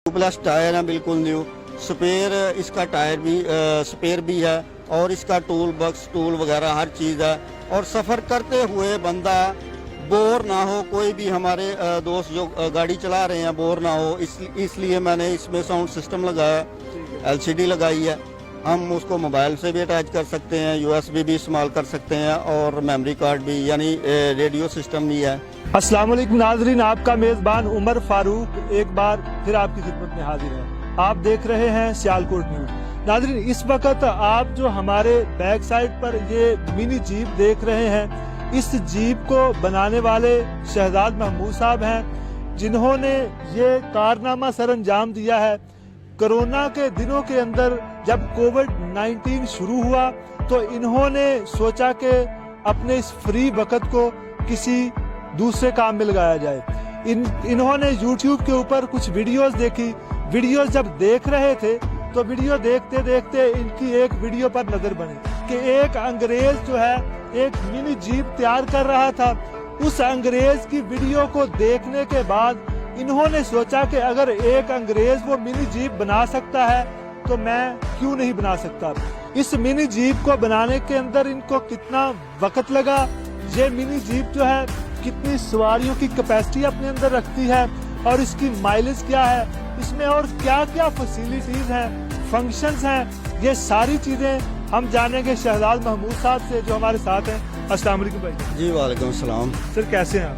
Plus tyre है बिल्कुल new, spare इसका टायर भी स्पेयर भी है और इसका टूल बॉक्स टूल वगैरह हर चीज़ है। और सफ़र करते हुए बंदा बोर ना हो, कोई भी हमारे दोस्त जो गाड़ी चला रहे हैं बोर ना हो, इसलिए मैंने इसमें साउंड सिस्टम लगाया, LCD लगाई है। हम उसको मोबाइल से भी अटैच कर सकते हैं, USB भी इस्तेमाल कर सकते हैं और मेमोरी कार्ड भी, यानी रेडियो सिस्टम भी है। अस्सलाम वालेकुम नाज़रीन, आपका मेज़बान उमर फारूक एक बार फिर आपकी खिदमत में हाजिर है। आप देख रहे हैं सियालकोट न्यूज़। नाज़रीन, इस वक्त आप जो हमारे बैक साइड पर ये मिनी जीप देख रहे हैं, इस जीप को बनाने वाले शहजाद महमूद साहब हैं, जिन्होंने ये कारनामा सर अंजाम दिया है। कोरोना के दिनों के अंदर जब कोविड-19 शुरू हुआ तो इन्होंने सोचा कि अपने इस फ्री वक्त को किसी दूसरे काम में लगाया जाए। इन्होंने YouTube के ऊपर कुछ वीडियोस देखी। वीडियोस जब देख रहे थे तो वीडियो देखते देखते इनकी एक वीडियो पर नजर बनी कि एक अंग्रेज जो है एक मिनी जीप तैयार कर रहा था। उस अंग्रेज की वीडियो को देखने के बाद इन्होंने सोचा कि अगर एक अंग्रेज वो मिनी जीप बना सकता है तो मैं क्यों नहीं बना सकता। इस मिनी जीप को बनाने के अंदर इनको कितना वक्त लगा, ये मिनी जीप जो है कितनी सवारियों की कैपेसिटी अपने अंदर रखती है और इसकी माइलेज क्या है, इसमें और क्या क्या फैसिलिटीज हैं, फंक्शंस हैं, ये सारी चीजें हम जानेंगे शहजाद महमूद साहब से जो हमारे साथ हैं। अस्सलाम वालेकुम भाई। जी वालेकुम सलाम। सर कैसे हैं आप?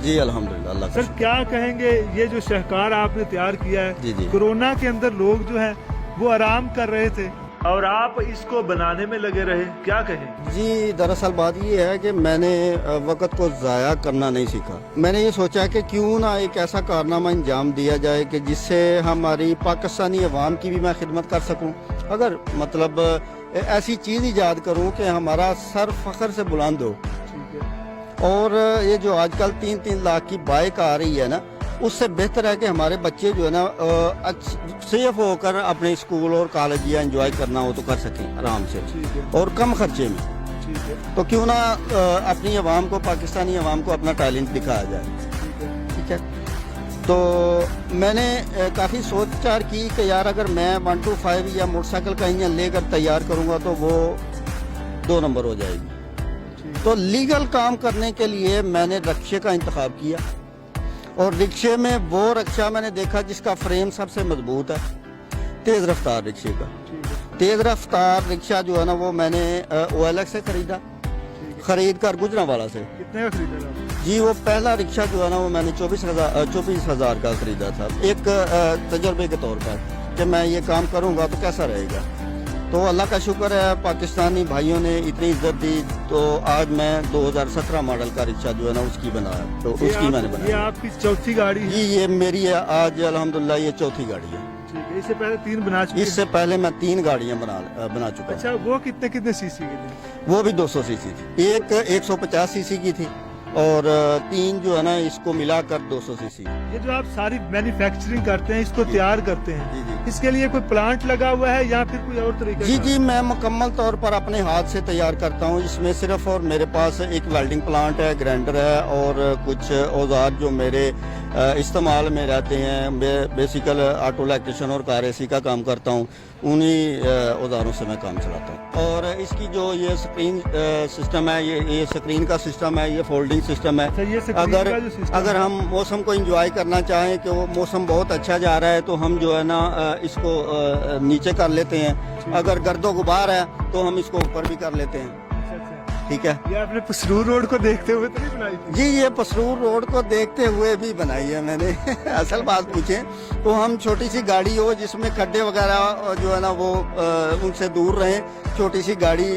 जी अल्हम्दुलिल्लाह। अल्लाह का सर क्या कहेंगे, ये जो शाहकार आपने तैयार किया है, जी जी। कोरोना के अंदर लोग जो हैं वो आराम कर रहे थे और आप इसको बनाने में लगे रहे, क्या कहें? जी दरअसल बात ये है कि मैंने वक्त को ज़ाया करना नहीं सीखा। मैंने ये सोचा कि क्यों ना एक ऐसा कारनामा अंजाम दिया जाए कि जिससे हमारी पाकिस्तानी अवाम की भी मैं खिदमत कर सकूं। अगर मतलब ऐसी चीज़ ईजाद करूं कि हमारा सर फख्र से बुलंद हो। और ये जो आजकल 3-3 लाख की बाइक आ रही है ना, उससे बेहतर है कि हमारे बच्चे जो है ना सेफ होकर अपने स्कूल और कॉलेज या एंजॉय करना हो तो कर सकें आराम से और कम खर्चे में। तो क्यों ना अपनी आवाम को, पाकिस्तानी आवाम को अपना टैलेंट दिखाया जाए। ठीक है, तो मैंने काफ़ी सोच विचार की कि यार अगर मैं 125 या मोटरसाइकिल का इंजन लेकर तैयार करूँगा तो वो 2 नंबर हो जाएगी। तो लीगल काम करने के लिए मैंने रिक्शे का इंतखाब किया और रिक्शे में वो रिक्शा मैंने देखा जिसका फ्रेम सबसे मजबूत है, तेज़ रफ्तार रिक्शे का। तेज़ रफ्तार रिक्शा जो है ना वो मैंने OLX से खरीदा, खरीद कर गुजरांवाला से। कितने का खरीदा? जी वो पहला रिक्शा जो है ना वो मैंने 24,000 का खरीदा था, एक तजर्बे के तौर पर कि मैं ये काम करूँगा तो कैसा रहेगा। तो अल्लाह का शुक्र है पाकिस्तानी भाइयों ने इतनी इज्जत दी, तो आज मैं 2017 मॉडल का रिक्शा जो है ना उसकी बनाया, तो उसकी मैंने बनाया। ये आपकी चौथी गाड़ी है? जी ये मेरी है आज अल्हम्दुलिल्लाह, ये चौथी गाड़ी है। ठीक है, इससे पहले 3 बना चुके? इससे पहले मैं 3 गाड़ियां बना चुका। अच्छा, वो कितने सीसी की थी? वो भी 200 सीसी थी, एक 150 सीसी की थी और 3 जो है ना इसको मिलाकर 200 सीसी। ये जो आप सारी मैन्युफैक्चरिंग करते हैं, इसको तैयार करते हैं, जी जी। इसके लिए कोई प्लांट लगा हुआ है या फिर कोई और तरीका? जी जी, मैं मुकम्मल तौर पर अपने हाथ से तैयार करता हूँ। इसमें सिर्फ और मेरे पास एक वेल्डिंग प्लांट है, ग्राइंडर है और कुछ औजार जो मेरे इस्तेमाल में रहते हैं। बेसिकल ऑटो इलेक्ट्रिशियन और कार AC का काम करता हूँ, उन्हीं औजारों से मैं काम चलाता हूँ। और इसकी जो ये स्क्रीन सिस्टम है, ये स्क्रीन का सिस्टम है, ये फोल्डिंग सिस्टम है। अगर हम मौसम को एंजॉय करना चाहें कि वो मौसम बहुत अच्छा जा रहा है तो हम जो है ना इसको नीचे कर लेते हैं, अगर गर्दो गुबार है तो हम इसको ऊपर भी कर लेते हैं। ठीक है, ये आपने पसरूर रोड को देखते हुए तो नहीं बनाई थी? जी ये पसरूर रोड को देखते हुए भी बनाई है मैंने। असल बात पूछें तो हम छोटी सी गाड़ी हो जिसमें खड्डे वगैरह जो है ना वो उनसे दूर रहें, छोटी सी गाड़ी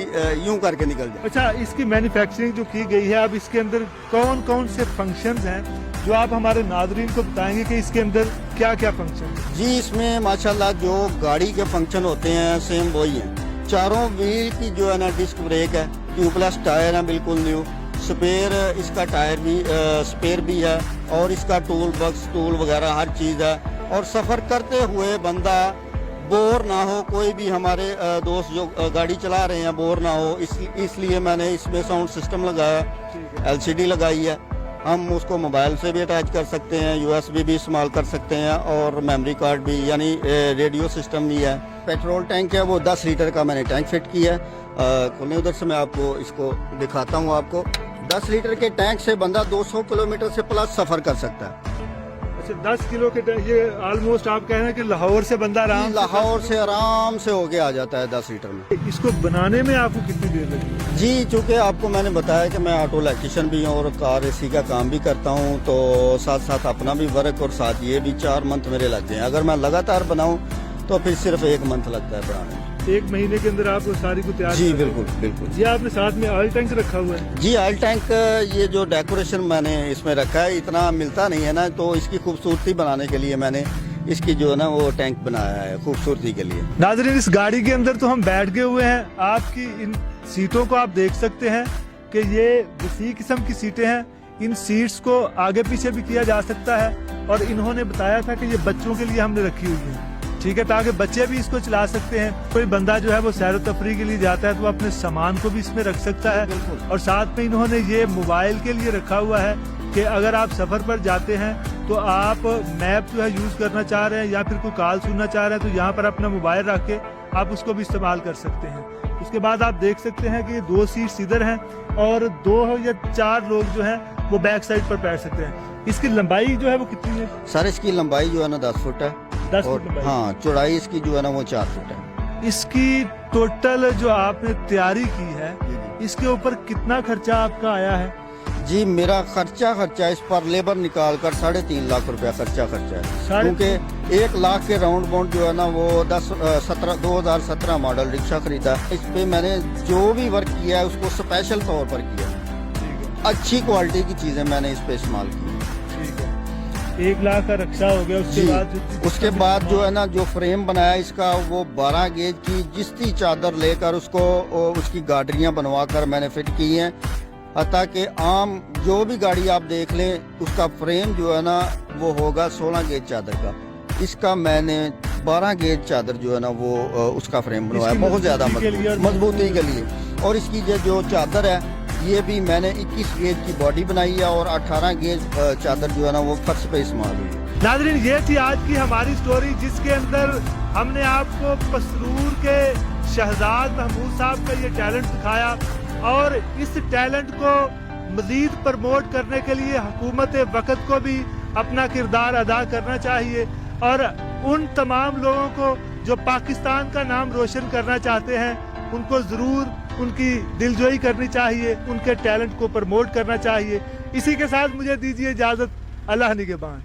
यूं करके निकल जाए। अच्छा, इसकी मैन्युफैक्चरिंग जो की गई है, अब इसके अंदर कौन कौन से फंक्शंस हैं जो आप हमारे नाज़रीन को बताएंगे कि इसके अंदर क्या क्या फंक्शन? जी इसमें माशाल्लाह जो गाड़ी के फंक्शन होते हैं सेम वही हैं। चारों व्हील की जो है ना डिस्क ब्रेक है, ट्यूबलेस टायर है बिल्कुल न्यू, स्पेयर इसका टायर भी स्पेयर भी है और इसका टूल बॉक्स टूल वगैरह हर चीज़ है। और सफ़र करते हुए बंदा बोर ना हो, कोई भी हमारे दोस्त जो गाड़ी चला रहे हैं बोर ना हो, इसलिए मैंने इसमें साउंड सिस्टम लगाया, LCD लगाई है। ہم اس کو موبائل سے بھی اٹیچ کر سکتے ہیں, USB بھی استعمال کر سکتے ہیں, اور میموری کارڈ بھی, یعنی ریڈیو سسٹم بھی ہے. پیٹرول ٹینک ہے وہ 10 لیٹر کا میں نے ٹینک فٹ کیا ہے. کھلنے ادھر سے میں آپ کو اس کو دکھاتا ہوں. آپ کو 10 لیٹر کے ٹینک سے بندہ 200 کلومیٹر سے پلس سفر کر سکتا ہے. 10 کلو کے یہ آلموسٹ آپ کہہ رہے ہیں کہ لاہور سے بندہ لاہور سے آرام سے ہو کے آ جاتا ہے 10 لیٹر میں. اس کو بنانے میں آپ کو کتنی دیر لگی؟ جی چونکہ آپ کو میں نے بتایا کہ میں آٹو الیکٹریشین بھی ہوں اور کار AC کا کام بھی کرتا ہوں, تو ساتھ ساتھ اپنا بھی ورک اور ساتھ یہ بھی 4 منتھ میرے لگتے ہیں. اگر میں لگاتار بناؤں تو پھر صرف 1 منتھ لگتا ہے بنانے میں. 1 مہینے کے اندر آپ کو ساری کو تیار؟ جی بالکل بالکل. جی آپ نے ساتھ میں آئل ٹینک رکھا ہوا ہے؟ جی آئل ٹینک, یہ جو ڈیکوریشن میں نے اس میں رکھا ہے اتنا ملتا نہیں ہے نا, تو اس کی خوبصورتی بنانے کے لیے میں نے اس کی جو ہے نا وہ ٹینک بنایا ہے خوبصورتی کے لیے. ناظرین اس گاڑی کے اندر تو ہم بیٹھ گئے ہوئے ہیں. آپ کی ان سیٹوں کو آپ دیکھ سکتے ہیں کہ یہ وسیع قسم کی سیٹیں ہیں. ان سیٹس کو آگے پیچھے بھی کیا جا سکتا ہے, اور انہوں نے بتایا تھا کہ یہ بچوں کے لیے ہم نے رکھی ہوئی ہے, ٹھیک ہے, تاکہ بچے بھی اس کو چلا سکتے ہیں. کوئی بندہ جو ہے وہ سیر و تفریح کے لیے جاتا ہے تو وہ اپنے سامان کو بھی اس میں رکھ سکتا ہے. اور ساتھ میں انہوں نے یہ موبائل کے لیے رکھا ہوا ہے کہ اگر آپ سفر پر جاتے ہیں تو آپ میپ جو ہے یوز کرنا چاہ رہے ہیں یا پھر کوئی کال سننا چاہ رہے ہیں تو یہاں پر اپنا موبائل رکھ کے آپ اس کو بھی استعمال کر سکتے ہیں. اس کے بعد آپ دیکھ سکتے ہیں کہ یہ 2 سیٹس ادھر ہیں اور 2 یا 4 لوگ جو ہیں وہ بیک سائڈ پر بیٹھ سکتے ہیں. اس کی لمبائی جو ہے وہ کتنی ہے؟ سر اس کی لمبائی جو ہے نا 10 فٹ ہے. 10 اور فٹ لمبائی. ہاں چوڑائی اس کی جو ہے نا وہ 4 فٹ ہے. اس کی ٹوٹل جو آپ نے تیاری کی ہے اس کے اوپر کتنا خرچہ آپ کا آیا ہے؟ جی میرا خرچہ اس پر لیبر نکال کر 3.5 لاکھ روپیہ خرچہ ہے, کیونکہ 1 لاکھ کے راؤنڈ باؤنڈ جو ہے نا وہ 2017 ماڈل رکشہ خریدا. اس پہ میں نے جو بھی ورک کیا ہے اس کو اسپیشل طور پر کیا, اچھی کوالٹی کی چیزیں میں نے اس پہ استعمال کی. 1 لاکھ کا رکشہ ہو گیا. اس کے بعد جو ہے نا جو فریم بنایا اس کا وہ 12 گیج کی جستی چادر لے کر اس کی گاڈریاں بنوا کر میں نے فٹ کی ہیں, حتیٰ کہ عام جو بھی گاڑی آپ دیکھ لیں اس کا فریم جو ہے نا وہ ہوگا 16 گیج چادر کا. اس کا میں نے 12 گیج چادر جو ہے نا وہ اس کا فریم بنوایا, بہت زیادہ مضبوطی کے لیے. اور اس کی جو چادر ہے یہ بھی میں نے 21 گیج کی باڈی بنائی ہے اور 18 گیج چادر جو ہے نا وہ فرش پہ استعمال ہوئی ہے. ناظرین یہ تھی آج کی ہماری سٹوری, جس کے اندر ہم نے آپ کو پسرور کے شہزاد محمود صاحب کا یہ ٹیلنٹ دکھایا, اور اس ٹیلنٹ کو مزید پروموٹ کرنے کے لیے حکومت وقت کو بھی اپنا کردار ادا کرنا چاہیے, اور ان تمام لوگوں کو جو پاکستان کا نام روشن کرنا چاہتے ہیں ان کو ضرور ان کی دلجوئی کرنی چاہیے, ان کے ٹیلنٹ کو پروموٹ کرنا چاہیے. اسی کے ساتھ مجھے دیجیے اجازت. اللہ نگہبان.